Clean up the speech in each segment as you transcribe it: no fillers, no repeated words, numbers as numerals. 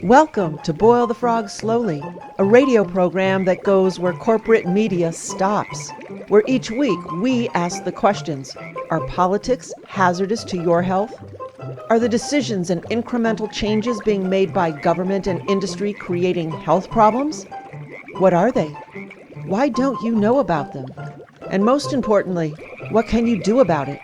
Welcome to Boil the Frog Slowly, a radio program that goes where corporate media stops, where each week we ask the questions: are politics hazardous to your health? Are the decisions and incremental changes being made by government and industry creating health problems? What are they? Why don't you know about them? And most importantly, what can you do about it?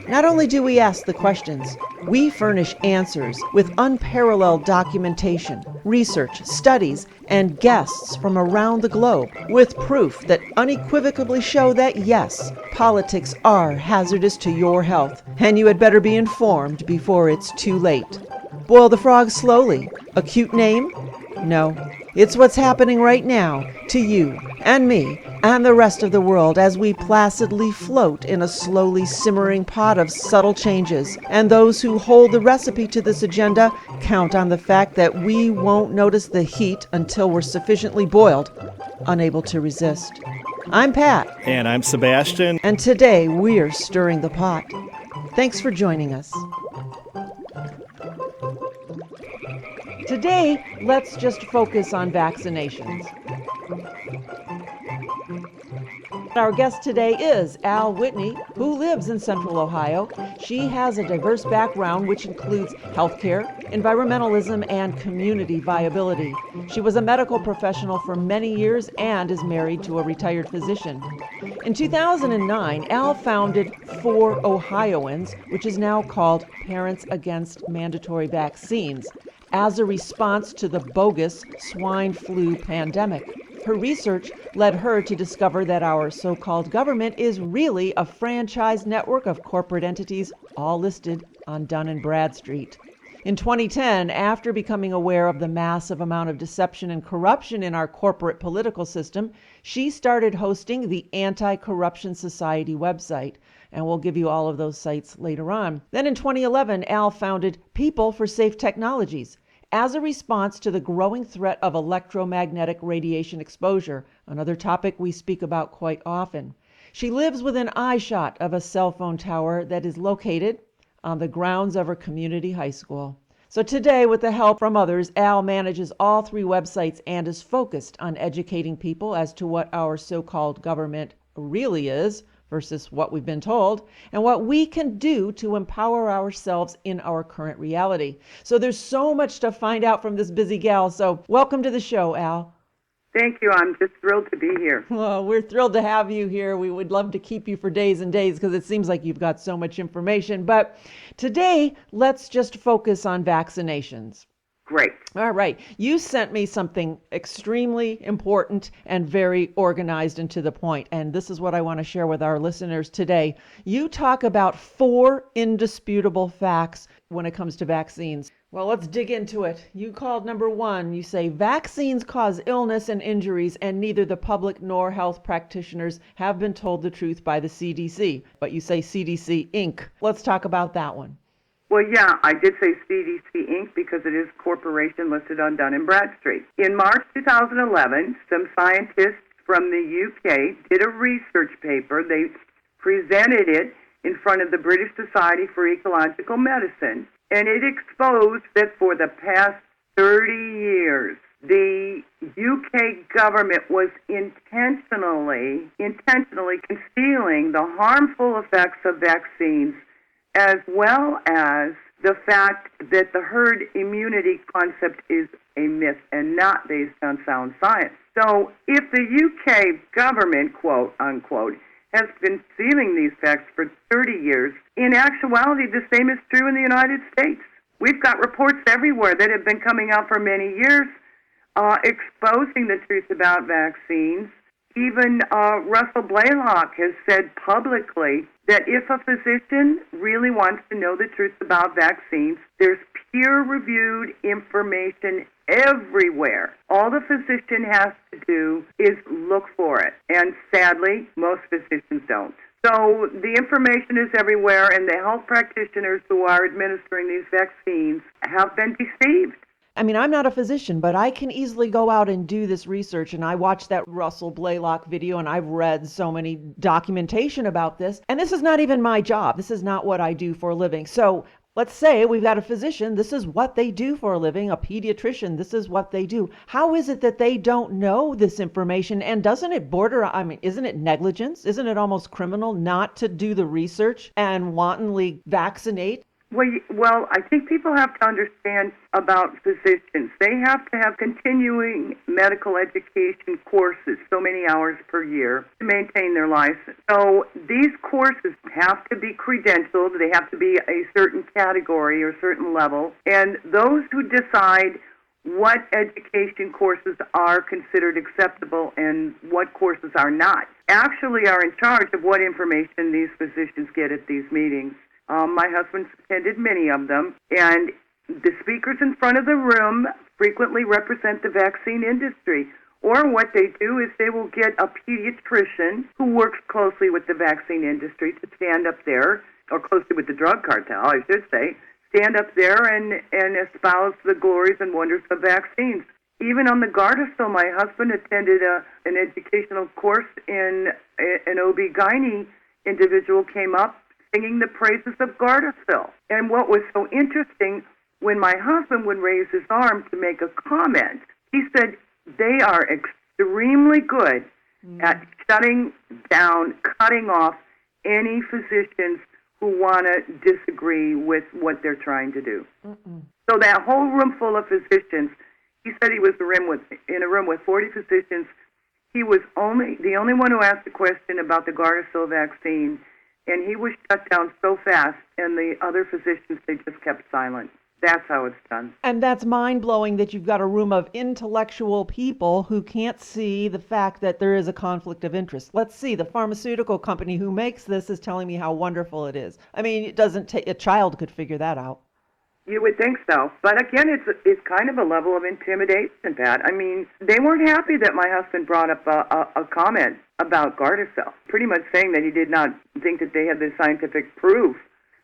Not only do we ask the questions, we furnish answers with unparalleled documentation, research, studies, and guests from around the globe with proof that unequivocally show that yes, politics are hazardous to your health, and you had better be informed before it's too late. Boil the Frog Slowly. A cute name? No. It's what's happening right now to you and me and the rest of the world as we placidly float in a slowly simmering pot of subtle changes. And those who hold the recipe to this agenda count on the fact that we won't notice the heat until we're sufficiently boiled, unable to resist. I'm Pat. And I'm Sebastian. And today we're stirring the pot. Thanks for joining us. Today, let's just focus on vaccinations. Our guest today is Al Whitney, who lives in Central Ohio. She has a diverse background which includes healthcare, environmentalism, and community viability. She was a medical professional for many years and is married to a retired physician. In 2009, Al founded For Ohioans, which is now called Parents Against Mandatory Vaccines, as a response to the bogus swine flu pandemic. Her research led her to discover that our so-called government is really a franchise network of corporate entities, all listed on Dun & Bradstreet. In 2010, after becoming aware of the massive amount of deception and corruption in our corporate political system, she started hosting the Anti-Corruption Society website. And we'll give you all of those sites later on. Then in 2011, Al founded People for Safe Technologies as a response to the growing threat of electromagnetic radiation exposure, another topic we speak about quite often. She lives within eyeshot of a cell phone tower that is located on the grounds of her community high school. So today, with the help from others, Al manages all three websites and is focused on educating people as to what our so-called government really is, versus what we've been told, and what we can do to empower ourselves in our current reality. So there's so much to find out from this busy gal. So welcome to the show, Al. Thank you. I'm just thrilled to be here. Well, we're thrilled to have you here. We would love to keep you for days and days because it seems like you've got so much information. But today, let's just focus on vaccinations. Great. All right. You sent me something extremely important and very organized and to the point. And this is what I want to share with our listeners today. You talk about 4 indisputable facts when it comes to vaccines. Well, let's dig into it. You called number 1. You say vaccines cause illness and injuries, and neither the public nor health practitioners have been told the truth by the CDC. But you say CDC Inc. Let's talk about that one. Well, yeah, I did say CDC Inc. because it is a corporation listed on Dun & Bradstreet. In March 2011, some scientists from the UK did a research paper. They presented it in front of the British Society for Ecological Medicine, and it exposed that for the past 30 years, the UK government was intentionally concealing the harmful effects of vaccines, as well as the fact that the herd immunity concept is a myth and not based on sound science. So if the UK government, quote unquote, has been concealing these facts for 30 years, in actuality, the same is true in the United States. We've got reports everywhere that have been coming out for many years exposing the truth about vaccines. Even Russell Blaylock has said publicly that if a physician really wants to know the truth about vaccines, there's peer-reviewed information everywhere. All the physician has to do is look for it. And sadly, most physicians don't. So the information is everywhere, and the health practitioners who are administering these vaccines have been deceived. I mean, I'm not a physician, but I can easily go out and do this research. And I watched that Russell Blaylock video, and I've read so many documentation about this. And this is not even my job. This is not what I do for a living. So let's say we've got a physician, this is what they do for a living, a pediatrician, this is what they do. How is it that they don't know this information? And doesn't it isn't it negligence? Isn't it almost criminal not to do the research and wantonly vaccinate? Well, I think people have to understand about physicians. They have to have continuing medical education courses, so many hours per year, to maintain their license. So these courses have to be credentialed. They have to be a certain category or certain level. And those who decide what education courses are considered acceptable and what courses are not actually are in charge of what information these physicians get at these meetings. My husband attended many of them, and the speakers in front of the room frequently represent the vaccine industry. Or what they do is they will get a pediatrician who works closely with the vaccine industry to stand up there, or closely with the drug cartel, I should say, stand up there and espouse the glories and wonders of vaccines. Even on the Gardasil, my husband attended an educational course in an OB-GYN individual came up singing the praises of Gardasil. And what was so interesting, when my husband would raise his arm to make a comment, he said they are extremely good at shutting down, cutting off any physicians who want to disagree with what they're trying to do. So that whole room full of physicians, he said he was in a room with 40 physicians. He was the only one who asked a question about the Gardasil vaccine, and he was shut down so fast, and the other physicians, they just kept silent. That's how it's done. And that's mind-blowing that you've got a room of intellectual people who can't see the fact that there is a conflict of interest. Let's see, the pharmaceutical company who makes this is telling me how wonderful it is. I mean, it doesn't take, a child could figure that out. You would think so. But again, it's kind of a level of intimidation, Pat. I mean, they weren't happy that my husband brought up a comment about Gardasil, pretty much saying that he did not think that they had the scientific proof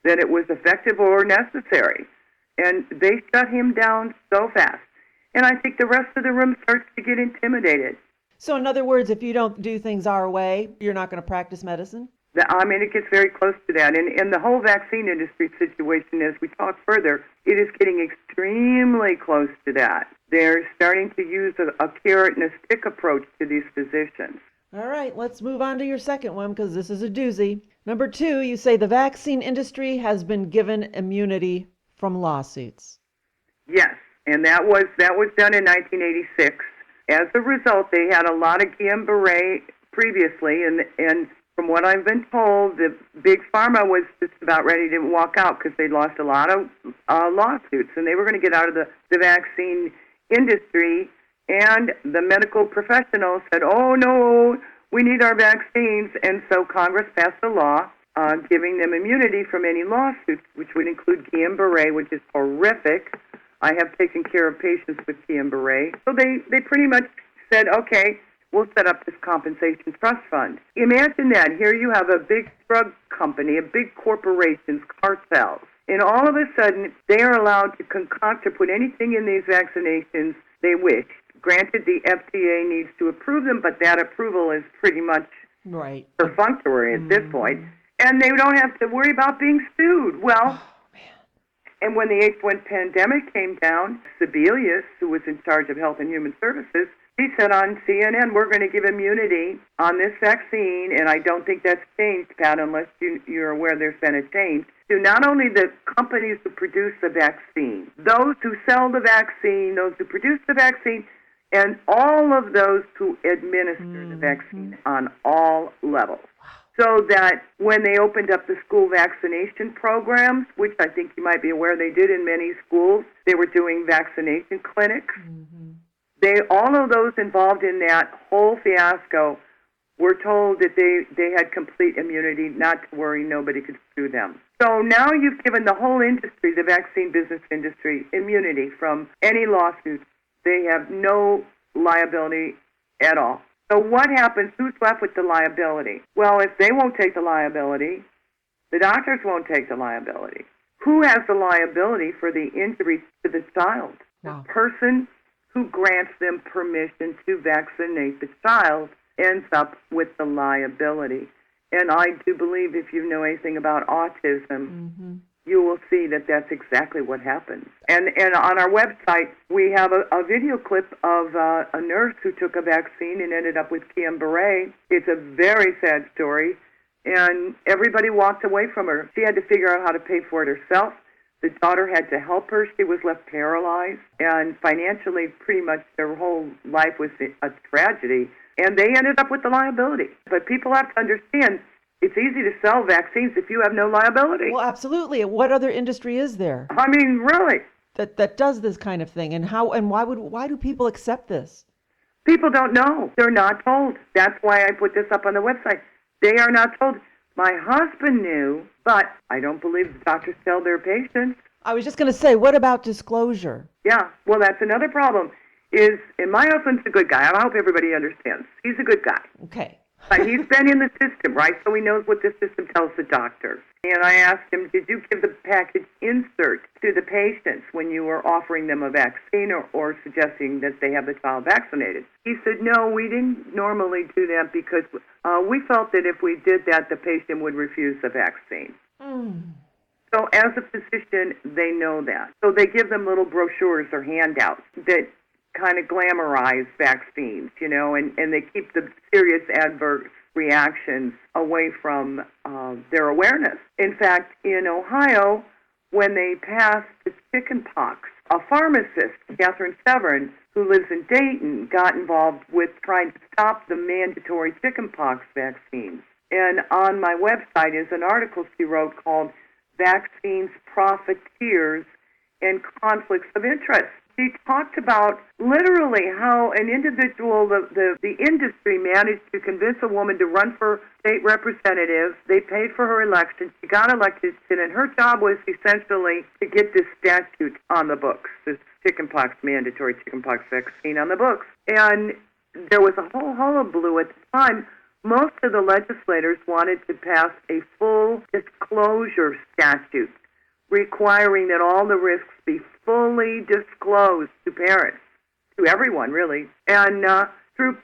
that it was effective or necessary. And they shut him down so fast. And I think the rest of the room starts to get intimidated. So in other words, if you don't do things our way, you're not going to practice medicine? I mean, it gets very close to that. And the whole vaccine industry situation, as we talk further, it is getting extremely close to that. They're starting to use a carrot and a stick approach to these physicians. All right, let's move on to your second one, because this is a doozy. Number 2, you say the vaccine industry has been given immunity from lawsuits. Yes, and that was done in 1986. As a result, they had a lot of Guillain-Barré previously, and from what I've been told, the big pharma was just about ready to walk out because they'd lost a lot of lawsuits, and they were going to get out of the vaccine industry. And the medical professionals said, oh, no, we need our vaccines. And so Congress passed a law giving them immunity from any lawsuits, which would include Guillain-Barré, which is horrific. I have taken care of patients with Guillain-Barré. So they pretty much said, okay, we'll set up this compensation trust fund. Imagine that. Here you have a big drug company, a big corporations, cartels, and all of a sudden they are allowed to concoct or put anything in these vaccinations they wish. Granted, the FDA needs to approve them, but that approval is pretty much perfunctory at this point. And they don't have to worry about being sued. Well, and when the H1 pandemic came down, Sebelius, who was in charge of Health and Human Services, he said on CNN, we're going to give immunity on this vaccine, and I don't think that's changed, Pat, unless you're aware there's been a change, to not only the companies who produce the vaccine, those who sell the vaccine, those who produce the vaccine, and all of those who administer the vaccine on all levels. So that when they opened up the school vaccination programs, which I think you might be aware they did in many schools, they were doing vaccination clinics. All of those involved in that whole fiasco were told that they had complete immunity, not to worry, nobody could sue them. So now you've given the whole industry, the vaccine business industry, immunity from any lawsuits. They have no liability at all. So what happens? Who's left with the liability? Well, if they won't take the liability, the doctors won't take the liability. Who has the liability for the injury to the child? The person who grants them permission to vaccinate the child ends up with the liability. And I do believe, if you know anything about autism, you will see that that's exactly what happens. And on our website, we have a video clip of a nurse who took a vaccine and ended up with Guillain-Barré. It's a very sad story, and everybody walked away from her. She had to figure out how to pay for it herself. The daughter had to help her. She was left paralyzed, and financially, pretty much their whole life was a tragedy, and they ended up with the liability. But people have to understand, it's easy to sell vaccines if you have no liability. Well, absolutely. What other industry is there I mean, really. that does this kind of thing? And why do people accept this? People don't know. They're not told. That's why I put this up on the website. They are not told. My husband knew, but I don't believe the doctors tell their patients. I was just going to say, what about disclosure? Yeah, well, that's another problem. And my husband's a good guy. I hope everybody understands. He's a good guy. Okay. But he's been in the system, right? So he knows what the system tells the doctors. And I asked him, did you give the package insert to the patients when you were offering them a vaccine or suggesting that they have the child vaccinated? He said, no, we didn't normally do that because we felt that if we did that, the patient would refuse the vaccine. So as a physician, they know that. So they give them little brochures or handouts that kind of glamorize vaccines, and they keep the serious adverse reactions away from their awareness. In fact, in Ohio, when they passed the chicken pox, a pharmacist, Catherine Severin, who lives in Dayton, got involved with trying to stop the mandatory chicken pox vaccines. And on my website is an article she wrote called Vaccines, Profiteers, and Conflicts of Interest. She talked about literally how an individual, the industry managed to convince a woman to run for state representative. They paid for her election. She got elected, and her job was essentially to get this statute on the books, this mandatory chickenpox vaccine on the books. And there was a whole hullabaloo at the time. Most of the legislators wanted to pass a full disclosure statute requiring that all the risks be fully disclosed to parents, to everyone, really. And through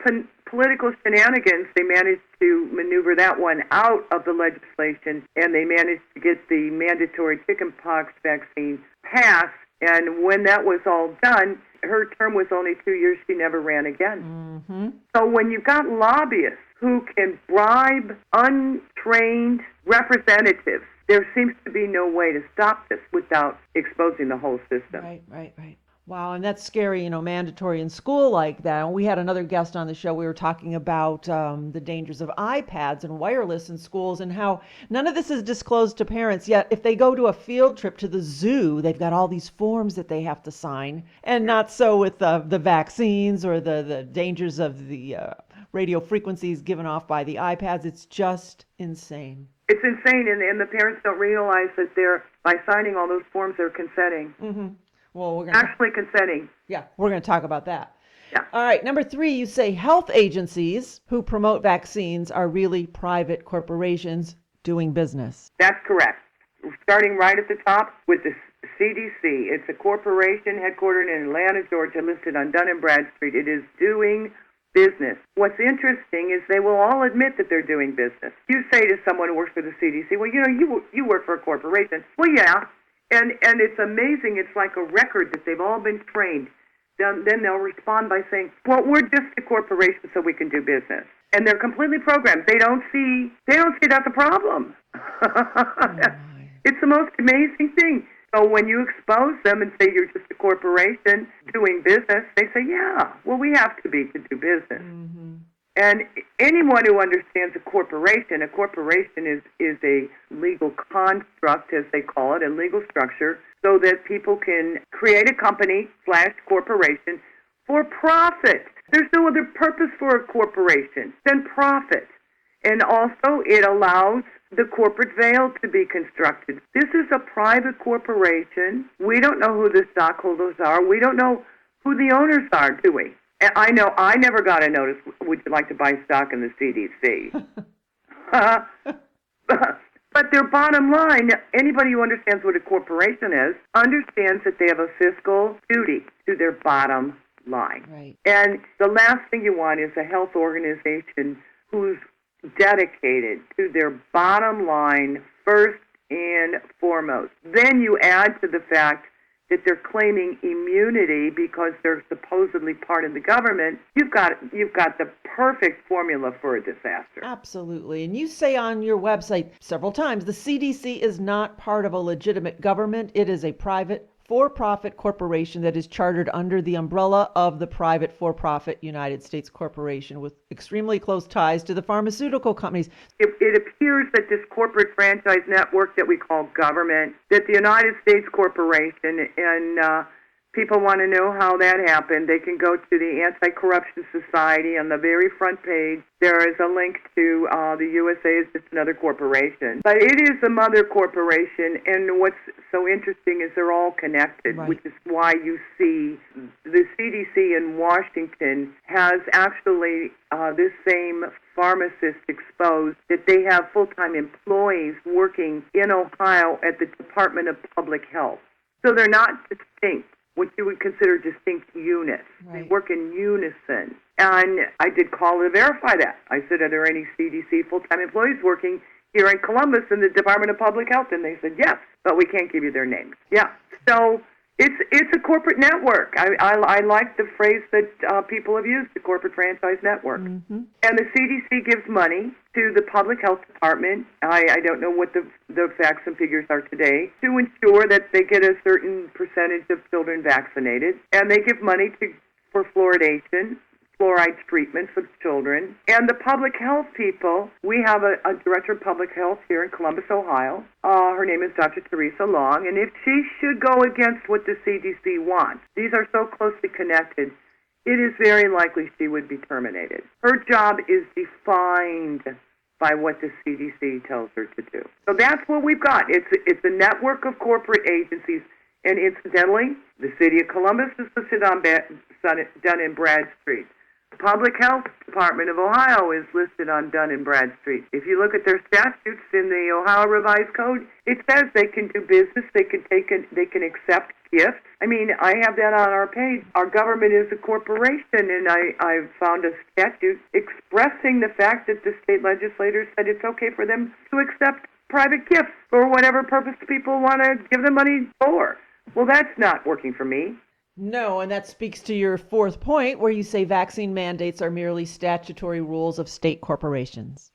political shenanigans, they managed to maneuver that one out of the legislation, and they managed to get the mandatory chickenpox vaccine passed. And when that was all done, her term was only 2 years. She never ran again. Mm-hmm. So when you've got lobbyists who can bribe untrained representatives, there seems to be no way to stop this without exposing the whole system. Right. Wow, and that's scary, mandatory in school like that. And we had another guest on the show. We were talking about the dangers of iPads and wireless in schools and how none of this is disclosed to parents. Yet if they go to a field trip to the zoo, they've got all these forms that they have to sign. And not so with the vaccines or the dangers of the radio frequencies given off by the iPads. It's just insane. It's insane, and the parents don't realize that by signing all those forms, they're consenting. Mm-hmm. Well, we're actually consenting. Yeah, we're going to talk about that. Yeah. All right, number 3, you say health agencies who promote vaccines are really private corporations doing business. That's correct. Starting right at the top with the CDC. It's a corporation headquartered in Atlanta, Georgia, listed on Dun & Bradstreet. It is doing business. What's interesting is they will all admit that they're doing business. You say to someone who works for the CDC, well, you work for a corporation. Well, yeah, and it's amazing. It's like a record that they've all been trained. Then they'll respond by saying, well, we're just a corporation so we can do business. And they're completely programmed. They don't see that's a problem. It's the most amazing thing. So when you expose them and say you're just a corporation doing business, they say, yeah, well, we have to be to do business. Mm-hmm. And anyone who understands a corporation is a legal construct, as they call it, a legal structure, so that people can create a company / corporation for profit. There's no other purpose for a corporation than profit. And also it allows the corporate veil to be constructed. This is a private corporation. We don't know who the stockholders are. We don't know who the owners are, do we? And I know I never got a notice, would you like to buy stock in the CDC? But their bottom line, anybody who understands what a corporation is, understands that they have a fiscal duty to their bottom line. Right. And the last thing you want is a health organization who's dedicated to their bottom line first and foremost. Then you add to the fact that they're claiming immunity because they're supposedly part of the government. You've got the perfect formula for a disaster. Absolutely. And you say on your website several times the CDC is not part of a legitimate government. It is a private for-profit corporation that is chartered under the umbrella of the private for-profit United States corporation with extremely close ties to the pharmaceutical companies. It appears that this corporate franchise network that we call government, that the United States corporation, and people want to know how that happened, they can go to the Anti-Corruption Society. On the very front page, there is a link to the USA is just another corporation. But it is a mother corporation, and what's so interesting is they're all connected, right, which is why you see the CDC in Washington has actually this same pharmacist exposed that they have full-time employees working in Ohio at the Department of Public Health. So they're not distinct, what you would consider distinct units. Right. They work in unison. And I did call to verify that. I said, are there any CDC full-time employees working here in Columbus in the Department of Public Health? And they said, yes, but we can't give you their names. Yeah. So it's a corporate network. I like the phrase that people have used, the corporate franchise network. Mm-hmm. And the CDC gives money to the Public Health Department. I don't know what the facts and figures are today, to ensure that they get a certain percentage of children vaccinated. And they give money for fluoridation, fluoride treatments of children. And the public health people, we have a director of public health here in Columbus, Ohio. Her name is Dr. Teresa Long. And if she should go against what the CDC wants, these are so closely connected, it is very likely she would be terminated. Her job is defined by what the CDC tells her to do. So that's what we've got. It's a network of corporate agencies. And incidentally, the city of Columbus is listed on Dun and Bradstreet. The Public Health Department of Ohio is listed on Dun and Bradstreet. If you look at their statutes in the Ohio Revised Code, it says they can do business, they can accept gifts. I mean, I have that on our page. Our government is a corporation, and I found a statute expressing the fact that the state legislators said it's okay for them to accept private gifts for whatever purpose people want to give them money for. Well, that's not working for me. No, and that speaks to your fourth point where you say vaccine mandates are merely statutory rules of state corporations.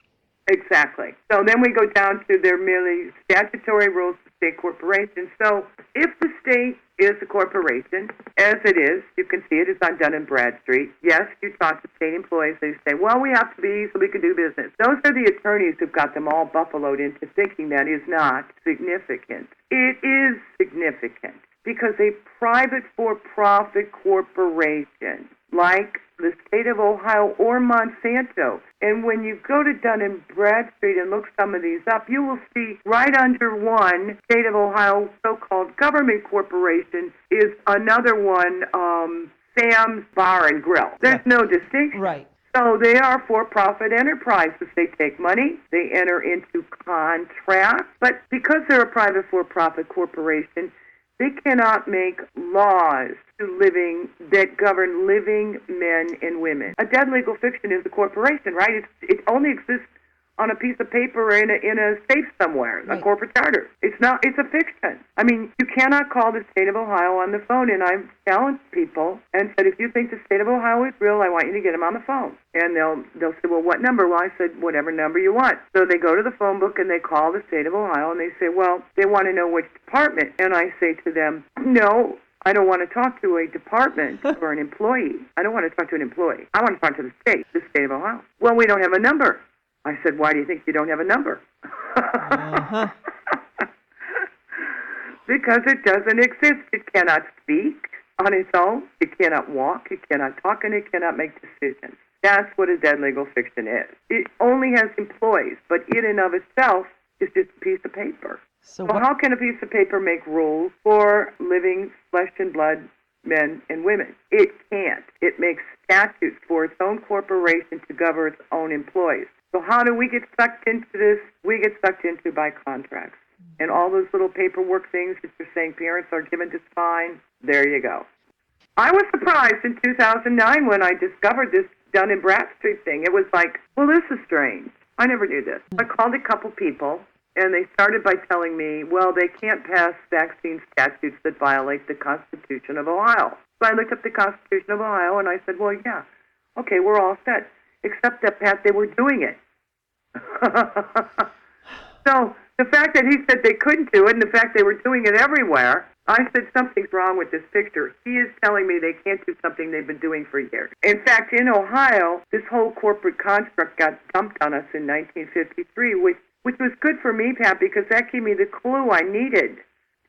Exactly. So then we go down to they're merely statutory rules of state corporations. So if the state is a corporation, as it is, you can see it's on Dun and Bradstreet. Yes, you talk to state employees, they say, well, we have to be so we can do business. Those are the attorneys who've got them all buffaloed into thinking that is not significant. It is significant because a private for-profit corporation like the state of Ohio or Monsanto. And when you go to Dun and Bradstreet and look some of these up, you will see right under one state of Ohio so-called government corporation is another one, Sam's Bar and Grill. There's no distinction. Right. So they are for-profit enterprises. They take money, they enter into contracts, but because they're a private for-profit corporation, they cannot make laws that govern living men and women. A dead legal fiction is a corporation, right? It only exists on a piece of paper or in a safe somewhere, right. A corporate charter. It's a fiction. I mean, you cannot call the state of Ohio on the phone, and I've challenged people and said, if you think the state of Ohio is real, I want you to get them on the phone. And they'll say, well, what number? Well, I said, whatever number you want. So they go to the phone book and they call the state of Ohio, and they say, well, they want to know which department. And I say to them, no, I don't want to talk to a department or an employee. I don't want to talk to an employee. I want to talk to the state of Ohio. Well, we don't have a number. I said, why do you think you don't have a number? Uh-huh. Because it doesn't exist. It cannot speak on its own. It cannot walk. It cannot talk, and it cannot make decisions. That's what a dead legal fiction is. It only has employees, but it in of itself is just a piece of paper. So how can a piece of paper make rules for living flesh and blood men and women? It can't. It makes statutes for its own corporation to govern its own employees. So how do we get sucked into this? We get sucked into by contracts. And all those little paperwork things that you're saying parents are given to sign, there you go. I was surprised in 2009 when I discovered this Dun and Bradstreet thing. It was like, well, this is strange. I never knew this. I called a couple people, And they started by telling me, well, they can't pass vaccine statutes that violate the Constitution of Ohio. So I looked up the Constitution of Ohio, and I said, well, yeah, okay, we're all set. Except that, Pat, they were doing it. So the fact that he said they couldn't do it and the fact they were doing it everywhere, I said something's wrong with this picture. He is telling me they can't do something they've been doing for years. In fact, in Ohio, this whole corporate construct got dumped on us in 1953, which was good for me, Pat, because that gave me the clue I needed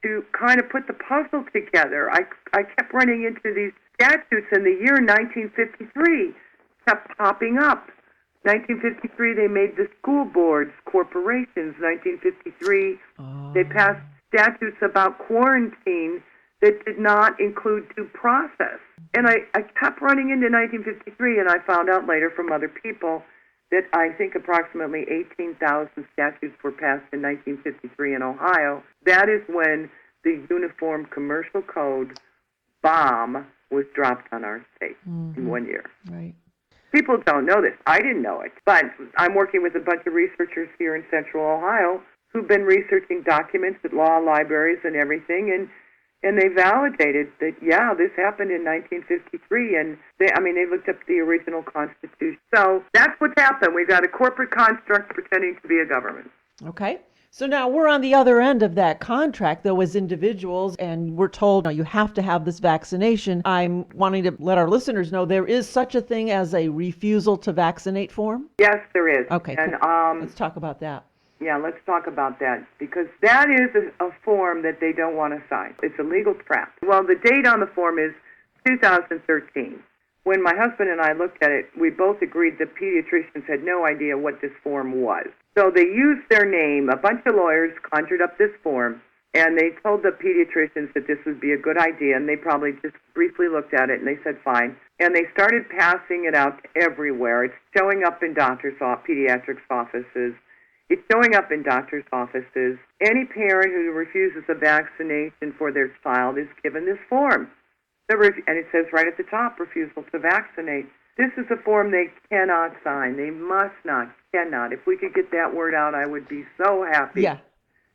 to kind of put the puzzle together. I kept running into these statutes, and the year 1953 kept popping up. 1953, they made the school boards corporations. 1953, they passed statutes about quarantine that did not include due process. And I kept running into 1953, and I found out later from other people that I think approximately 18,000 statutes were passed in 1953 in Ohio. That is when the Uniform Commercial Code bomb was dropped on our state in 1 year. Right. People don't know this. I didn't know it. But I'm working with a bunch of researchers here in Central Ohio who've been researching documents at law libraries and everything, and they validated that, yeah, this happened in 1953, and they looked up the original Constitution. So that's what's happened. We've got a corporate construct pretending to be a government. Okay. So now we're on the other end of that contract, though, as individuals, and we're told, no, you have to have this vaccination. I'm wanting to let our listeners know there is such a thing as a refusal to vaccinate form? Yes, there is. Okay, and cool. Let's talk about that. Yeah, let's talk about that, because that is a form that they don't want to sign. It's a legal trap. Well, the date on the form is 2013. When my husband and I looked at it, we both agreed that pediatricians had no idea what this form was. So they used their name. A bunch of lawyers conjured up this form, and they told the pediatricians that this would be a good idea, and they probably just briefly looked at it, and they said, fine. And they started passing it out everywhere. It's showing up in pediatrics offices. It's showing up in doctors' offices. Any parent who refuses a vaccination for their child is given this form. And it says right at the top, refusal to vaccinate. This is a form they cannot sign. They must not, cannot. If we could get that word out, I would be so happy. Yeah.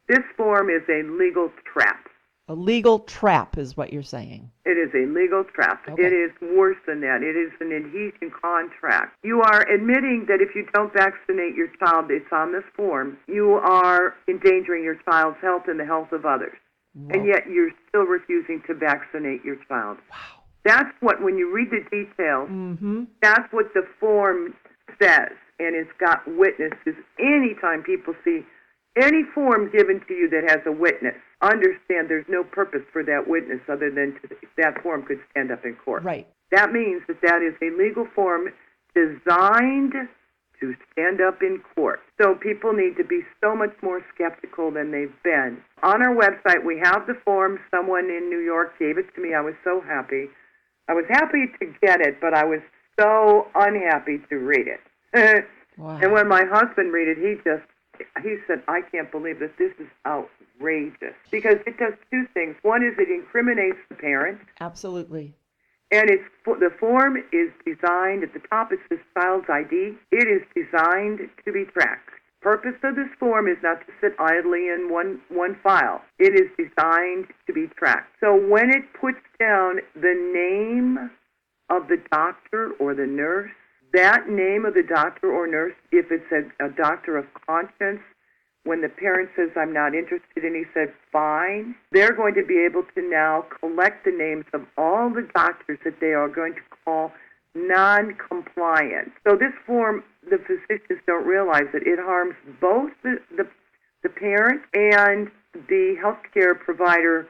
This form is a legal trap. A legal trap is what you're saying. It is a legal trap. Okay. It is worse than that. It is an adhesion contract. You are admitting that if you don't vaccinate your child, it's on this form, you are endangering your child's health and the health of others. Whoa. And yet you're still refusing to vaccinate your child. Wow. That's what, when you read the details, that's what the form says. And it's got witnesses. Anytime people see any form given to you that has a witness, understand there's no purpose for that witness other than that form could stand up in court. Right. That means that is a legal form designed to stand up in court. So people need to be so much more skeptical than they've been. On our website, we have the form. Someone in New York gave it to me. I was so happy. I was happy to get it, but I was so unhappy to read it. Wow. And when my husband read it, he said, I can't believe that this is outrageous. Because it does two things. One is it incriminates the parent. Absolutely. And the form is designed, at the top it says child's ID. It is designed to be tracked. Purpose of this form is not to sit idly in one file. It is designed to be tracked. So when it puts down the name of the doctor or the nurse, that name of the doctor or nurse, if it's a doctor of conscience, when the parent says, I'm not interested, and he said, fine, they're going to be able to now collect the names of all the doctors that they are going to call non-compliant. So this form, the physicians don't realize that it harms both the parent and the healthcare provider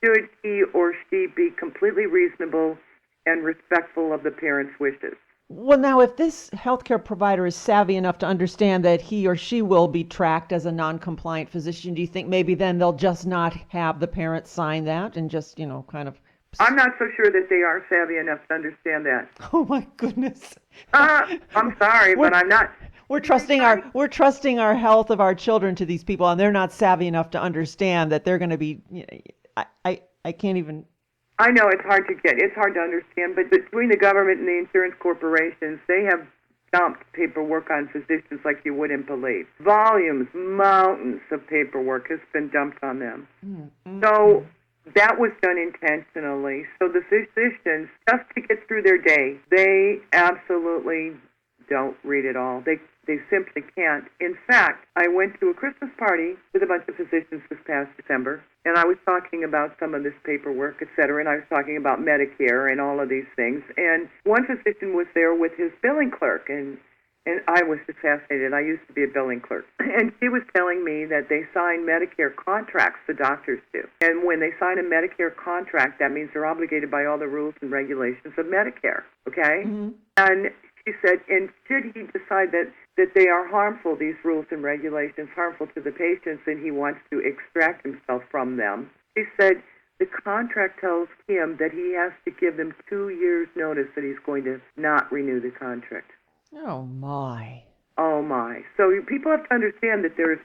should he or she be completely reasonable and respectful of the parent's wishes. Well, now, if this healthcare provider is savvy enough to understand that he or she will be tracked as a non-compliant physician, do you think maybe then they'll just not have the parent sign that and just, kind of... I'm not so sure that they are savvy enough to understand that. Oh, my goodness. I'm sorry, but I'm not... We're trusting our health of our children to these people, and they're not savvy enough to understand that they're going to be... I can't even... I know it's hard to understand, but between the government and the insurance corporations, they have dumped paperwork on physicians like you wouldn't believe. Volumes, mountains of paperwork has been dumped on them. So that was done intentionally. So the physicians, just to get through their day, they absolutely don't read it all. They simply can't. In fact, I went to a Christmas party with a bunch of physicians this past December, and I was talking about some of this paperwork, et cetera, and I was talking about Medicare and all of these things. And one physician was there with his billing clerk, and I was just fascinated. I used to be a billing clerk. And she was telling me that they sign Medicare contracts, the doctors do. And when they sign a Medicare contract, that means they're obligated by all the rules and regulations of Medicare, okay? Mm-hmm. And she said, and should he decide that they are harmful, these rules and regulations, harmful to the patients, and he wants to extract himself from them, she said the contract tells him that he has to give them 2 years' notice that he's going to not renew the contract. Oh, my. Oh, my. So people have to understand that there is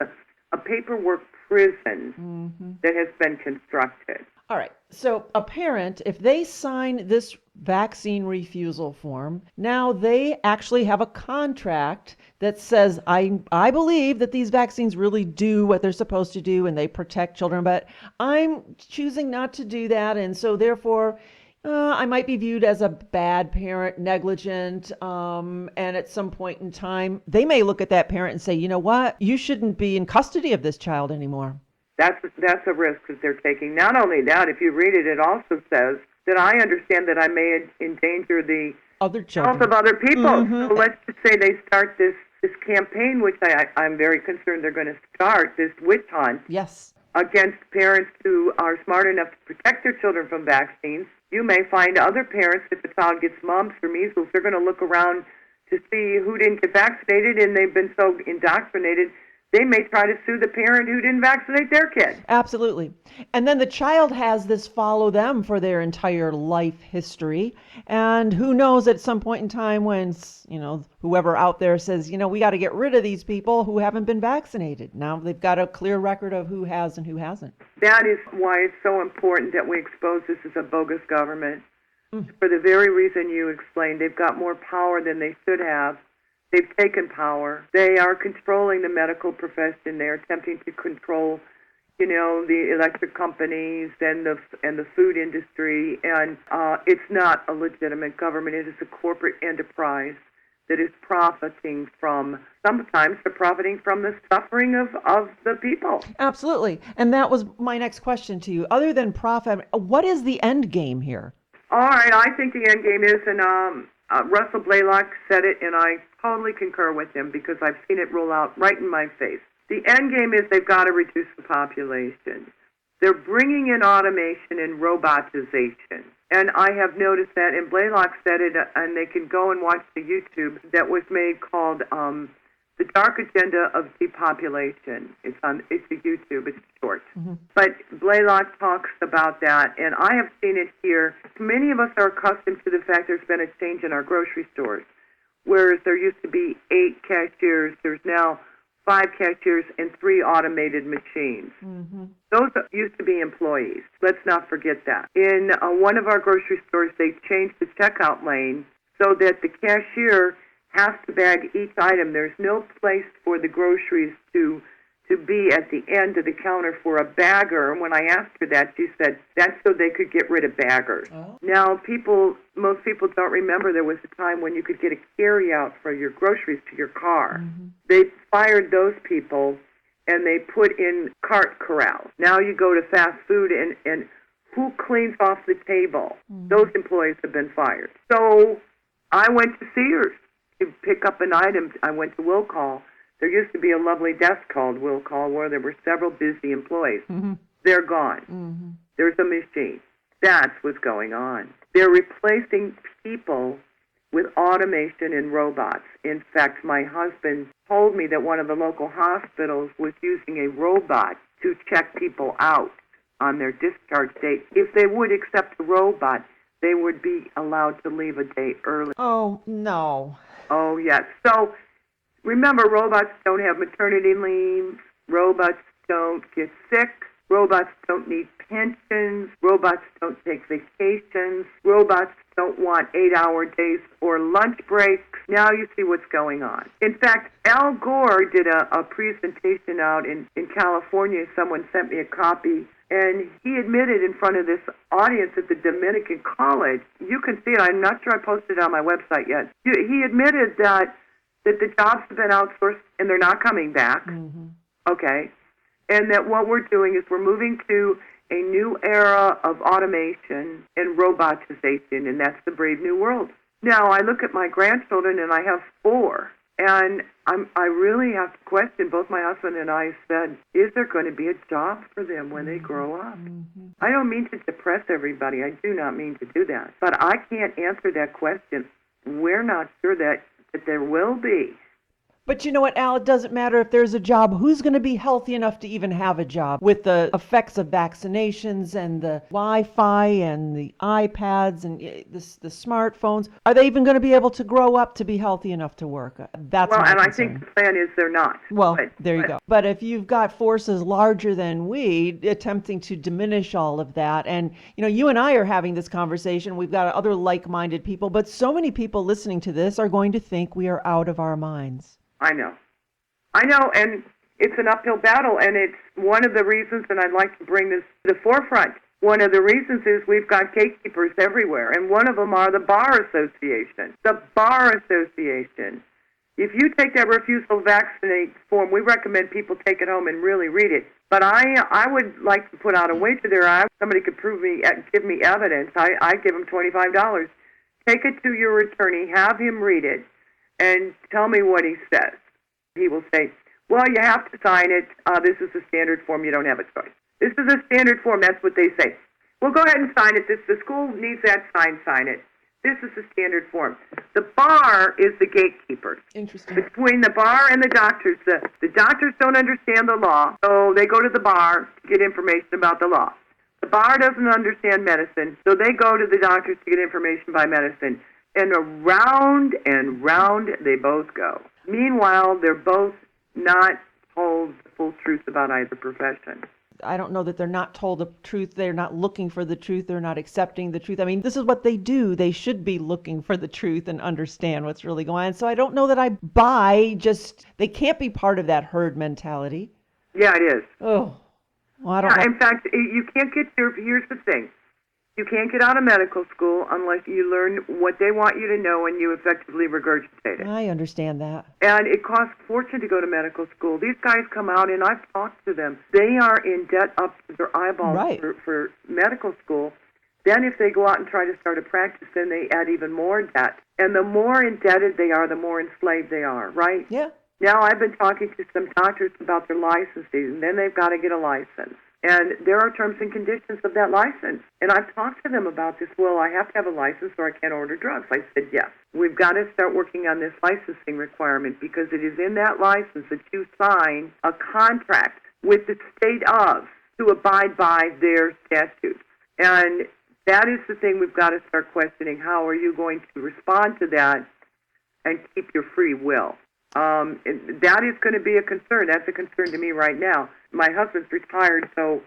a paperwork prison that has been constructed. All right. So a parent, if they sign this vaccine refusal form, now they actually have a contract that says, I believe that these vaccines really do what they're supposed to do and they protect children, but I'm choosing not to do that. And so therefore, I might be viewed as a bad parent, negligent, and at some point in time, they may look at that parent and say, you know what, you shouldn't be in custody of this child anymore. That's a risk that they're taking. Not only that, if you read it, it also says that I understand that I may endanger the other children. Health of other people. So let's just say they start this campaign, which I'm very concerned they're going to start, this witch hunt against parents who are smart enough to protect their children from vaccines. You may find other parents, if a child gets mumps or measles, they're going to look around to see who didn't get vaccinated, and they've been so indoctrinated they may try to sue the parent who didn't vaccinate their kid. Absolutely. And then the child has this follow them for their entire life history. And who knows at some point in time when, whoever out there says, we got to get rid of these people who haven't been vaccinated. Now they've got a clear record of who has and who hasn't. That is why it's so important that we expose this as a bogus government. For the very reason you explained, they've got more power than they should have. They've taken power. They are controlling the medical profession. They're attempting to control, the electric companies and the food industry. And it's not a legitimate government. It is a corporate enterprise that is profiting from, sometimes they're profiting from the suffering of the people. Absolutely. And that was my next question to you. Other than profit, what is the end game here? All right. I think the end game is, and Russell Blaylock said it, and I totally concur with him because I've seen it roll out right in my face. The end game is they've got to reduce the population. They're bringing in automation and robotization. And I have noticed that, and Blaylock said it, and they can go and watch the YouTube that was made called The Dark Agenda of Depopulation. It's a YouTube, it's short. But Blaylock talks about that, and I have seen it here. Many of us are accustomed to the fact there's been a change in our grocery stores. Whereas there used to be 8 cashiers, there's now 5 cashiers and 3 automated machines. Those used to be employees. Let's not forget that. In one of our grocery stores, they changed the checkout lane so that the cashier has to bag each item. There's no place for the groceries to be at the end of the counter for a bagger. And when I asked her that, she said that's so they could get rid of baggers. Now, most people don't remember there was a time when you could get a carry-out for your groceries to your car. They fired those people, and they put in cart corrals. Now you go to fast food, and who cleans off the table? Those employees have been fired. So I went to Sears to pick up an item. I went to Will Call. There used to be a lovely desk called Will Call where there were several busy employees. They're gone. There's a machine. That's what's going on. They're replacing people with automation and robots. In fact, my husband told me that one of the local hospitals was using a robot to check people out on their discharge date. If they would accept a robot, they would be allowed to leave a day early. Oh, no. Oh, yes. So remember, robots don't have maternity leave. Robots don't get sick. Robots don't need pensions. Robots don't take vacations. Robots don't want 8-hour days or lunch breaks. Now you see what's going on. In fact, Al Gore did a presentation out in California. Someone sent me a copy, and he admitted in front of this audience at the Dominican College, you can see it, I'm not sure I posted it on my website yet. He admitted that the jobs have been outsourced and they're not coming back, okay, and that what we're doing is we're moving to a new era of automation and robotization, and that's the brave new world. Now, I look at my grandchildren, and I have 4, and I really have to question, both my husband and I said, is there going to be a job for them when they grow up? I don't mean to depress everybody. I do not mean to do that. But I can't answer that question. We're not sure that there will be. But you know what, Al, it doesn't matter if there's a job. Who's going to be healthy enough to even have a job? With the effects of vaccinations and the Wi-Fi and the iPads and the smartphones, are they even going to be able to grow up to be healthy enough to work? That's my concern. I think the plan is they're not. Well, there you go. But if you've got forces larger than we attempting to diminish all of that, and you and I are having this conversation, we've got other like-minded people, but so many people listening to this are going to think we are out of our minds. I know, and it's an uphill battle, and it's one of the reasons, and I'd like to bring this to the forefront. One of the reasons is we've got gatekeepers everywhere, and one of them are the Bar Association. The Bar Association. If you take that refusal vaccinate form, we recommend people take it home and really read it. But I would like to put out a wager there. Somebody could give me evidence. I'd give them $25. Take it to your attorney, have him read it, and tell me what he says. He will say, well, you have to sign it. This is a standard form. You don't have a choice. This is a standard form. That's what they say. Well, go ahead and sign it. The school needs that sign it. This is a standard form. The bar is the gatekeeper. Interesting. Between the bar and the doctors. The doctors don't understand the law, so they go to the bar to get information about the law. The bar doesn't understand medicine, so they go to the doctors to get information by medicine. And around and round they both go. Meanwhile, they're both not told the full truth about either profession. I don't know that they're not told the truth. They're not looking for the truth. They're not accepting the truth. I mean, this is what they do. They should be looking for the truth and understand what's really going on. So I don't know that I buy they can't be part of that herd mentality. Yeah, it is. Oh, well, I don't know. In fact, you can't here's the thing. You can't get out of medical school unless you learn what they want you to know and you effectively regurgitate it. I understand that. And it costs a fortune to go to medical school. These guys come out, and I've talked to them. They are in debt up to their eyeballs for medical school. Then if they go out and try to start a practice, then they add even more debt. And the more indebted they are, the more enslaved they are, right? Yeah. Now I've been talking to some doctors about their licenses, and then they've got to get a license. And there are terms and conditions of that license. And I've talked to them about this. Well, I have to have a license or I can't order drugs. I said, yes. We've got to start working on this licensing requirement because it is in that license that you sign a contract with the state to abide by their statutes. And that is the thing we've got to start questioning. How are you going to respond to that and keep your free will? That is going to be a concern. That's a concern to me right now. My husband's retired, so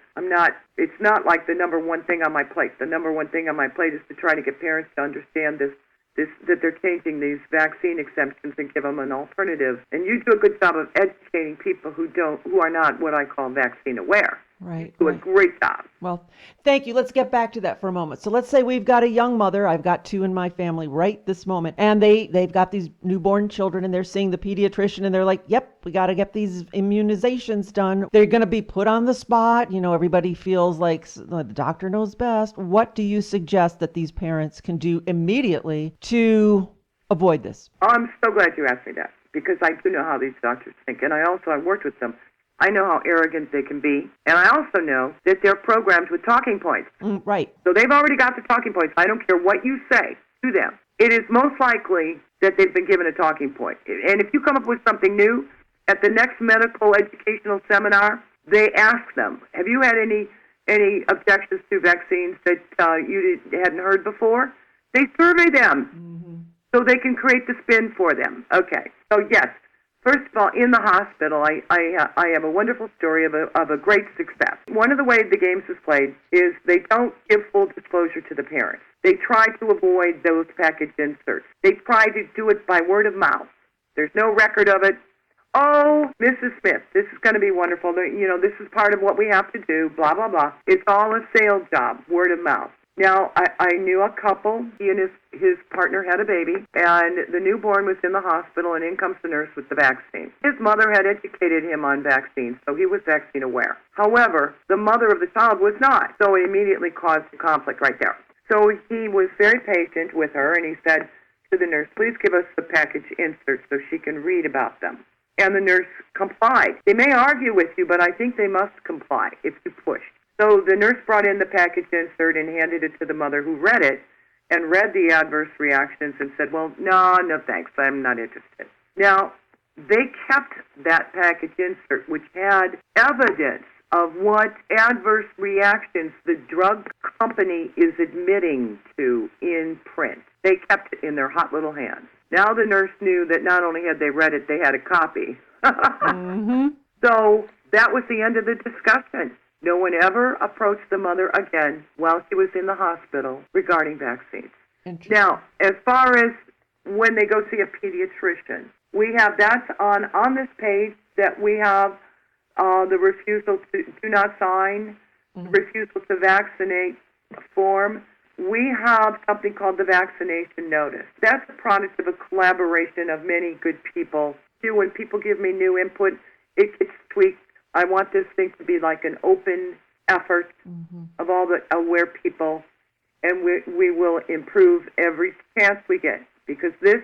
it's not like the number one thing on my plate. The number one thing on my plate is to try to get parents to understand that they're changing these vaccine exemptions and give them an alternative. And you do a good job of educating people who are not what I call vaccine aware. Right. Do a great job. Well, thank you. Let's get back to that for a moment. So let's say we've got a young mother. I've got 2 in my family right this moment. And they've got these newborn children, and they're seeing the pediatrician, and they're like, yep, we got to get these immunizations done. They're going to be put on the spot. Everybody feels like the doctor knows best. What do you suggest that these parents can do immediately to avoid this? Oh, I'm so glad you asked me that, because I do know how these doctors think, and I've worked with them. I know how arrogant they can be, and I also know that they're programmed with talking points. Right. So they've already got the talking points. I don't care what you say to them. It is most likely that they've been given a talking point. And if you come up with something new, at the next medical educational seminar, they ask them, have you had any objections to vaccines that you hadn't heard before? They survey them so they can create the spin for them. Okay. So, yes. First of all, in the hospital, I have a wonderful story of a great success. One of the ways the games is played is they don't give full disclosure to the parents. They try to avoid those package inserts. They try to do it by word of mouth. There's no record of it. Oh, Mrs. Smith, this is going to be wonderful. This is part of what we have to do, blah, blah, blah. It's all a sales job, word of mouth. Now, I knew a couple. He and his partner had a baby, and the newborn was in the hospital, and in comes the nurse with the vaccine. His mother had educated him on vaccines, so he was vaccine aware. However, the mother of the child was not, so it immediately caused a conflict right there. So he was very patient with her, and he said to the nurse, please give us the package inserts so she can read about them. And the nurse complied. They may argue with you, but I think they must comply if you push. So the nurse brought in the package insert and handed it to the mother, who read it and read the adverse reactions and said, well, no thanks, I'm not interested. Now, they kept that package insert, which had evidence of what adverse reactions the drug company is admitting to in print. They kept it in their hot little hands. Now the nurse knew that not only had they read it, they had a copy. Mm-hmm. So that was the end of the discussion. No one ever approached the mother again while she was in the hospital regarding vaccines. Now, as far as when they go see a pediatrician, we have that's on this page that we have the refusal to do not sign, refusal to vaccinate form. We have something called the vaccination notice. That's a product of a collaboration of many good people. When people give me new input, it gets tweaked. I want this thing to be like an open effort of all the aware people, and we will improve every chance we get, because this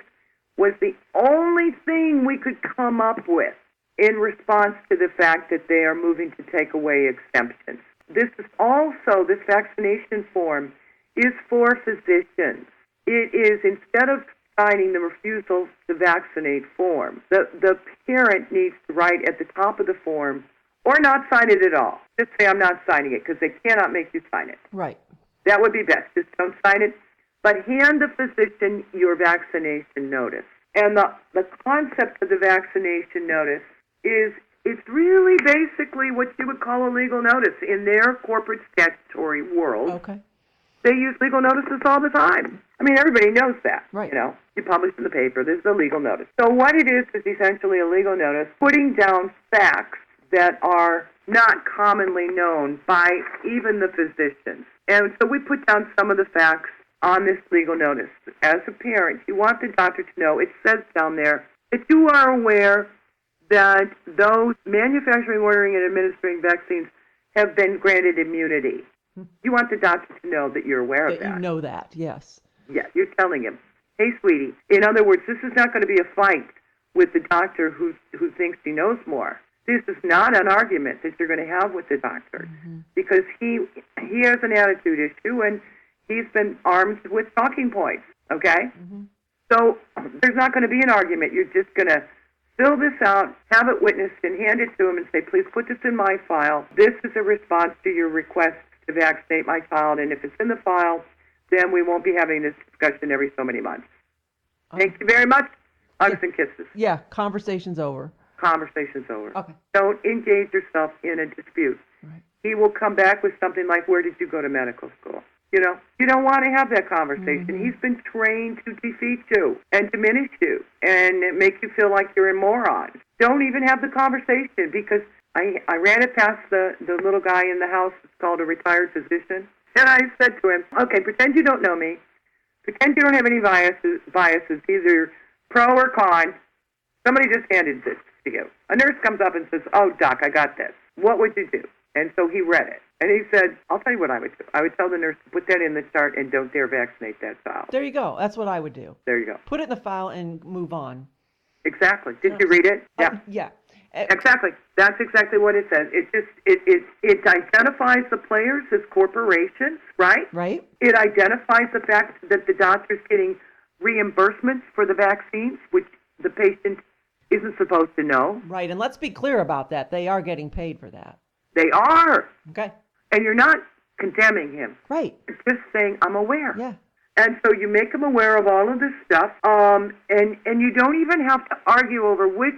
was the only thing we could come up with in response to the fact that they are moving to take away exemptions. This vaccination form is for physicians. It is, instead of signing the refusal to vaccinate form, the parent needs to write at the top of the form, or not sign it at all. Just say, I'm not signing it, because they cannot make you sign it. Right. That would be best. Just don't sign it. But hand the physician your vaccination notice. And the concept of the vaccination notice is, it's really basically what you would call a legal notice in their corporate statutory world. Okay. They use legal notices all the time. I mean, everybody knows that. Right. You publish in the paper, there's a legal notice. So what it is essentially a legal notice putting down facts that are not commonly known by even the physicians. And so we put down some of the facts on this legal notice. As a parent, you want the doctor to know, it says down there, that you are aware that those manufacturing, ordering, and administering vaccines have been granted immunity. You want the doctor to know that you're aware of that. You know that, yes. Yeah, you're telling him, hey, sweetie. In other words, this is not going to be a fight with the doctor who thinks he knows more. This is not an argument that you're going to have with the doctor, because he has an attitude issue, and he's been armed with talking points, okay? So there's not going to be an argument. You're just going to fill this out, have it witnessed, and hand it to him and say, please put this in my file. This is a response to your request to vaccinate my child, and if it's in the file, then we won't be having this discussion every so many months. Thank you very much. Hugs and kisses. Yeah, conversation's over. Conversation's over. Okay. Don't engage yourself in a dispute. Right. He will come back with something like, where did you go to medical school? You don't want to have that conversation. He's been trained to defeat you and diminish you and make you feel like you're a moron. Don't even have the conversation, because I ran it past the little guy in the house. It's called a retired physician. And I said to him, okay, pretend you don't know me. Pretend you don't have any biases, either pro or con. Somebody just handed this to you. A nurse comes up and says, oh, doc, I got this. What would you do? And so he read it. And he said, I'll tell you what I would do. I would tell the nurse to put that in the chart and don't dare vaccinate that child. There you go. That's what I would do. There you go. Put it in the file and move on. Exactly. Did you read it? Yeah. Yeah. Exactly. That's exactly what it says. It identifies the players as corporations, right? Right. It identifies the fact that the doctor's getting reimbursements for the vaccines, which the patient isn't supposed to know. Right. And let's be clear about that. They are getting paid for that. They are. Okay. And you're not condemning him. Right. You're just saying, I'm aware. Yeah. And so you make him aware of all of this stuff, and you don't even have to argue over which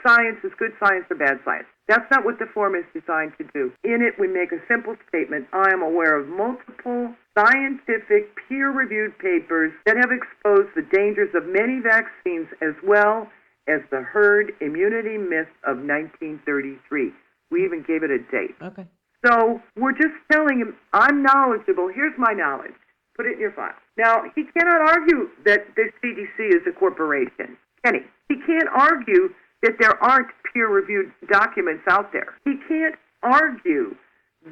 science is good science or bad science. That's not what the form is designed to do. In it, we make a simple statement. I am aware of multiple scientific peer-reviewed papers that have exposed the dangers of many vaccines as well as the herd immunity myth of 1933. We even gave it a date. Okay. So we're just telling him, I'm knowledgeable. Here's my knowledge. Put it in your file. Now, he cannot argue that the CDC is a corporation, can he? He can't argue that there aren't peer-reviewed documents out there. He can't argue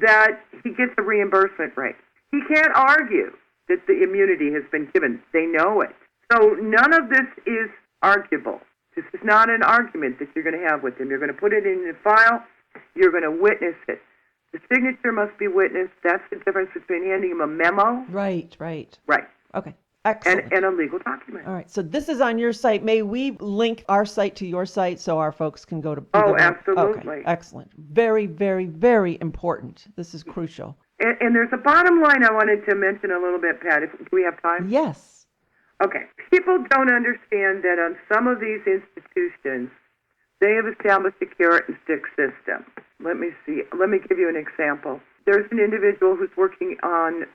that he gets a reimbursement rate. He can't argue that the immunity has been given. They know it. So none of this is arguable. This is not an argument that you're going to have with him. You're going to put it in the file. You're going to witness it. The signature must be witnessed. That's the difference between handing him a memo. Right. Right. Okay. Excellent. And a legal document. All right. So this is on your site. May we link our site to your site so our folks can go to... Oh, absolutely. Okay. Excellent. Very, very, very important. This is crucial. And there's a bottom line I wanted to mention a little bit, Pat. Do we have time? Yes. Okay. People don't understand that on some of these institutions, they have established a carrot and stick system. Let me see. Let me give you an example. There's an individual who's working on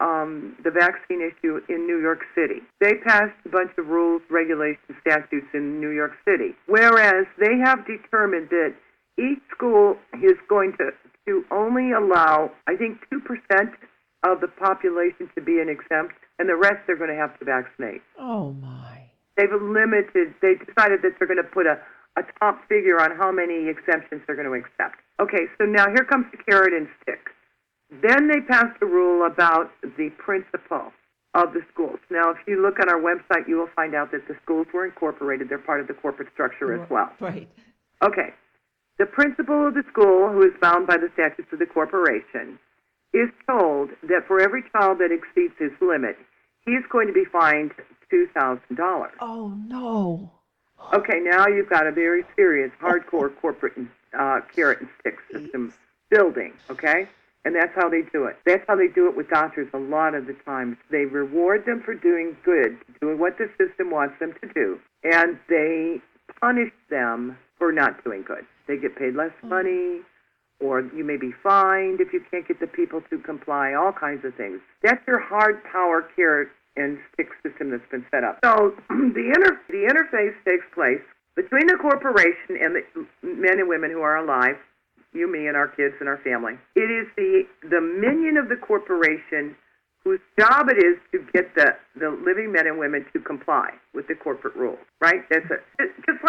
the vaccine issue in New York City. They passed a bunch of rules, regulations, statutes in New York City, whereas they have determined that each school is going to only allow, I think, 2% of the population to be an exempt, and the rest they're going to have to vaccinate. Oh, my. They decided that they're going to put a top figure on how many exemptions they're going to accept. Okay, so now here comes the carrot and stick. Then they passed a rule about the principal of the schools. Now, if you look on our website, you will find out that the schools were incorporated. They're part of the corporate structure as well. Right. Okay. The principal of the school, who is bound by the statutes of the corporation, is told that for every child that exceeds his limit, he is going to be fined $2,000. Oh, no. Okay, now you've got a very serious, hardcore corporate carrot and stick system building, okay? And that's how they do it. That's how they do it with doctors a lot of the times. They reward them for doing good, doing what the system wants them to do, and they punish them for not doing good. They get paid less money, or you may be fined if you can't get the people to comply, all kinds of things. That's your hard power carrot and stick system that's been set up. So the interface takes place between the corporation and the men and women who are alive, you, me, and our kids and our family. It is the minion of the corporation whose job it is to get the living men and women to comply with the corporate rules, right? That's it. Just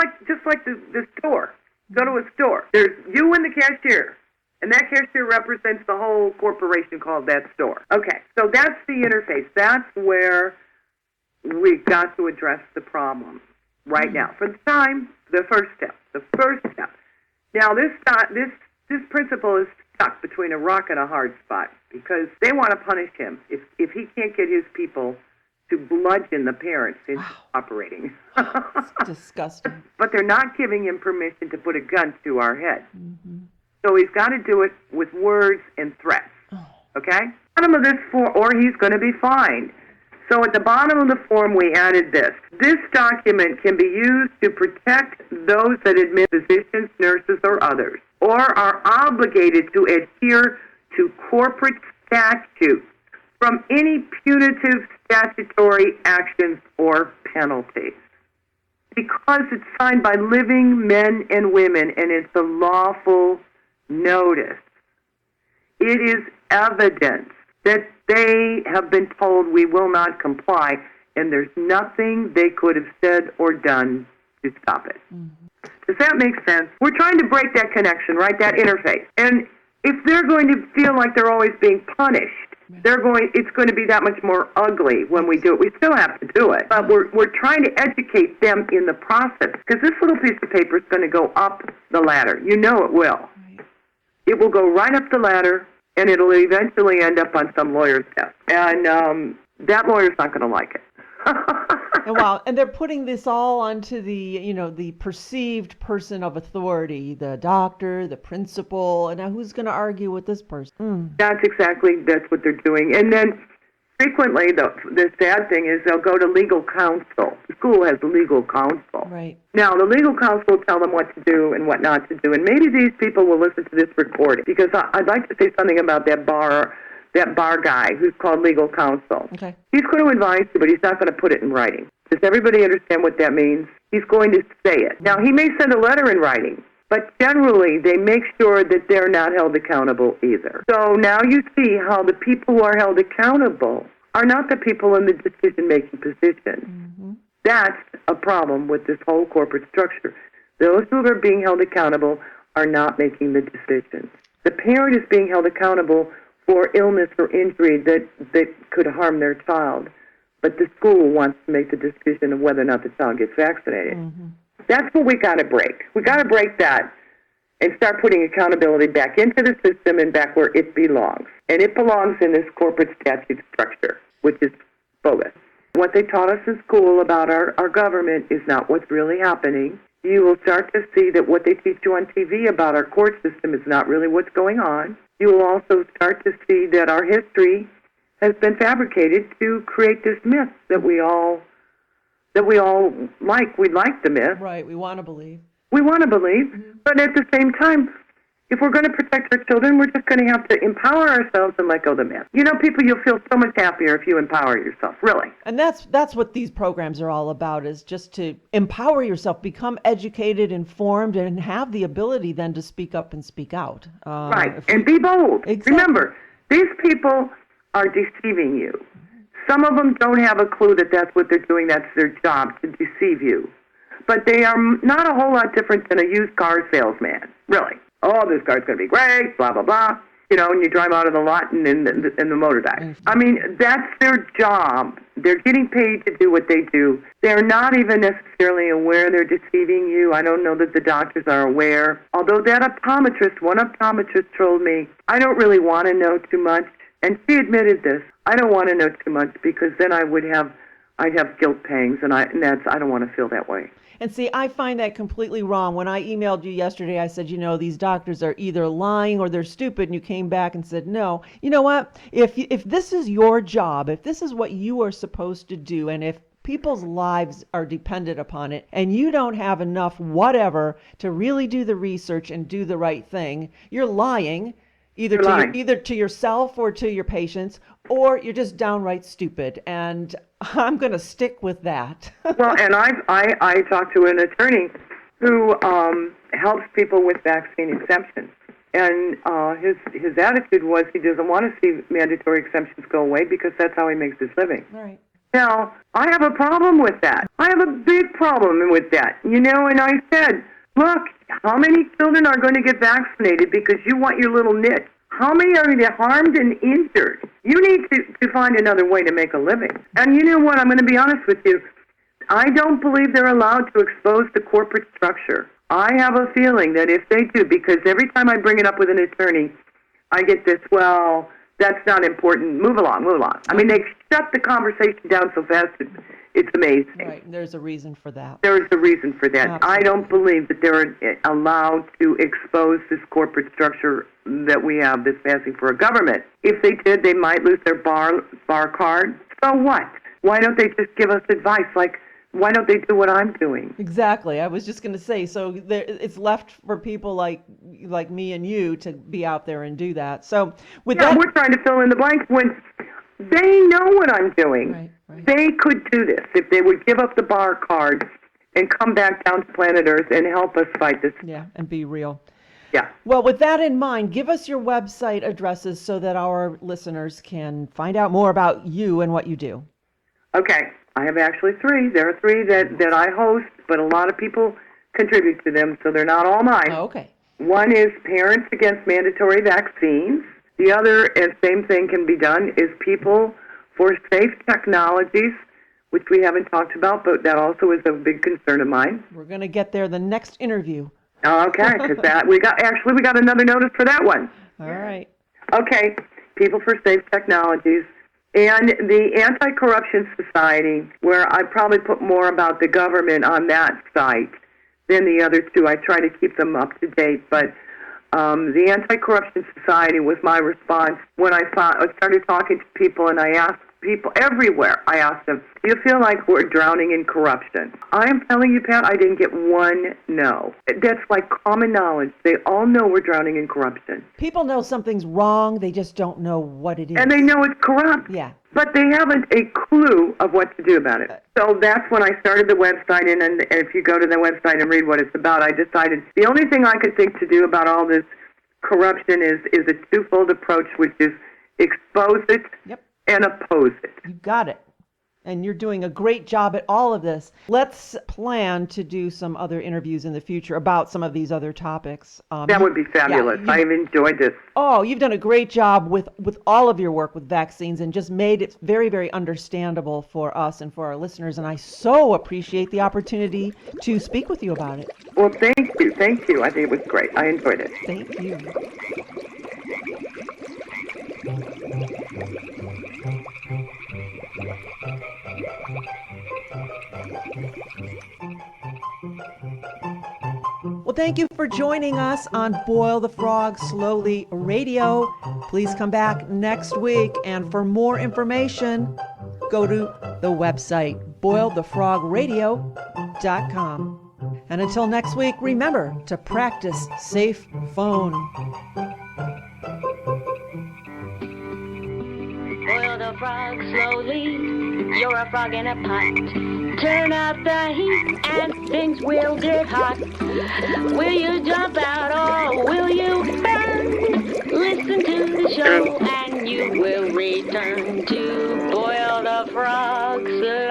like the store. Go to a store. There's you and the cashier, and that cashier represents the whole corporation called that store. Okay, so that's the interface. That's where we've got to address the problem right now. For the time, the first step. Now, this principle is stuck between a rock and a hard spot because they want to punish him if he can't get his people to bludgeon the parents into operating. It's disgusting. But they're not giving him permission to put a gun to our head. Mm-hmm. So he's got to do it with words and threats. Okay? Bottom of this form, or he's going to be fined. So at the bottom of the form, we added this. This document can be used to protect those that admit physicians, nurses, or others, or are obligated to adhere to corporate statutes from any punitive statutory actions or penalties. Because it's signed by living men and women and it's a lawful notice, it is evidence that they have been told we will not comply, and there's nothing they could have said or done to stop it. Mm-hmm. Does that make sense? We're trying to break that connection, right, that interface. And if they're going to feel like they're always being punished, it's going to be that much more ugly when we do it. We still have to do it, but we're trying to educate them in the process, because this little piece of paper is going to go up the ladder. You know it will. Right. It will go right up the ladder, and it'll eventually end up on some lawyer's desk. And that lawyer's not going to like it. Wow, and they're putting this all onto the perceived person of authority, the doctor, the principal, and now who's going to argue with this person? That's what they're doing. And then frequently, the sad thing is they'll go to legal counsel. The school has legal counsel. Right. Now, the legal counsel will tell them what to do and what not to do, and maybe these people will listen to this recording, because I'd like to say something about that bar guy who's called legal counsel. Okay. He's going to advise you, but he's not going to put it in writing. Does everybody understand what that means? He's going to say it. Now, he may send a letter in writing, but generally they make sure that they're not held accountable either. So now you see how the people who are held accountable are not the people in the decision-making position. Mm-hmm. That's a problem with this whole corporate structure. Those who are being held accountable are not making the decisions. The parent is being held accountable for illness or injury that could harm their child, but the school wants to make the decision of whether or not the child gets vaccinated. Mm-hmm. That's what we got to break. We got to break that and start putting accountability back into the system and back where it belongs. And it belongs in this corporate statute structure, which is bogus. What they taught us in school about our government is not what's really happening. You will start to see that what they teach you on TV about our court system is not really what's going on. You will also start to see that our history has been fabricated to create this myth that we all like. We like the myth. Right, we want to believe. We want to believe, mm-hmm. But at the same time, if we're going to protect our children, we're just going to have to empower ourselves and let go of the myth. You know, people, you'll feel so much happier if you empower yourself, really. And that's what these programs are all about, is just to empower yourself, become educated, informed, and have the ability then to speak up and speak out. Right, and be bold. Exactly. Remember, these people are deceiving you. Some of them don't have a clue that that's what they're doing. That's their job, to deceive you. But they are not a whole lot different than a used car salesman, really. Oh, this car's going to be great, blah, blah, blah. You know, and you drive out of the lot and the motor dies. I mean, that's their job. They're getting paid to do what they do. They're not even necessarily aware they're deceiving you. I don't know that the doctors are aware. Although one optometrist told me, I don't really want to know too much. And she admitted this. I don't want to know too much because then I'd have guilt pangs, and I don't want to feel that way. And see, I find that completely wrong. When I emailed you yesterday, I said, these doctors are either lying or they're stupid, and you came back and said, no. You know what? If this is your job, if this is what you are supposed to do, and if people's lives are dependent upon it, and you don't have enough whatever to really do the research and do the right thing, you're lying. Either to yourself or to your patients, or you're just downright stupid. And I'm going to stick with that. Well, and I talked to an attorney who helps people with vaccine exemptions. And his attitude was he doesn't want to see mandatory exemptions go away because that's how he makes his living. Right. Now, I have a problem with that. I have a big problem with that. And I said, look, how many children are going to get vaccinated because you want your little niche? How many are going to get harmed and injured? You need to find another way to make a living. And you know what? I'm going to be honest with you. I don't believe they're allowed to expose the corporate structure. I have a feeling that if they do, because every time I bring it up with an attorney, I get this, well, that's not important. Move along. I mean, they shut the conversation down so fast, it's amazing. Right, there's a reason for that. There is a reason for that. Absolutely. I don't believe that they're allowed to expose this corporate structure that we have that's passing for a government. If they did, they might lose their bar card. So what? Why don't they just give us advice? Like, why don't they do what I'm doing? Exactly. I was just going to say, so it's left for people like me and you to be out there and do that. So we're trying to fill in the blanks when they know what I'm doing. Right. They could do this if they would give up the bar card and come back down to planet Earth and help us fight this. Yeah, and be real. Yeah. Well, with that in mind, give us your website addresses so that our listeners can find out more about you and what you do. Okay. I have actually 3. There are 3 that I host, but a lot of people contribute to them, so they're not all mine. Oh, okay. One is Parents Against Mandatory Vaccines. The other, and same thing can be done, is People for Safe Technologies, which we haven't talked about, but that also is a big concern of mine. We're going to get there the next interview. Okay, because we got another notice for that one. All right. Okay, People for Safe Technologies. And the Anti-Corruption Society, where I probably put more about the government on that site than the other 2. I try to keep them up to date, but the Anti-Corruption Society was my response when I started talking to people, and I asked people everywhere. I asked them, do you feel like we're drowning in corruption? I am telling you, Pat, I didn't get one no. That's like common knowledge. They all know we're drowning in corruption. People know something's wrong, they just don't know what it is. And they know it's corrupt. Yeah. But they haven't a clue of what to do about it. So that's when I started the website, and if you go to the website and read what it's about, I decided the only thing I could think to do about all this corruption is a twofold approach, which is expose it and oppose it. You got it. And you're doing a great job at all of this. Let's plan to do some other interviews in the future about some of these other topics. That would be fabulous. I've enjoyed this. Oh, you've done a great job with all of your work with vaccines and just made it very, very understandable for us and for our listeners. And I so appreciate the opportunity to speak with you about it. Well, thank you. Thank you. I think it was great. I enjoyed it. Thank you. Well, thank you for joining us on Boil the Frog Slowly Radio. Please come back next week. And for more information, go to the website, boilthefrogradio.com. And until next week, remember to practice safe phone. Boil the frog slowly, you're a frog in a pot. Turn up the heat and things will get hot. Will you jump out or will you burn? Listen to the show and you will return to Boil the Frog slowly.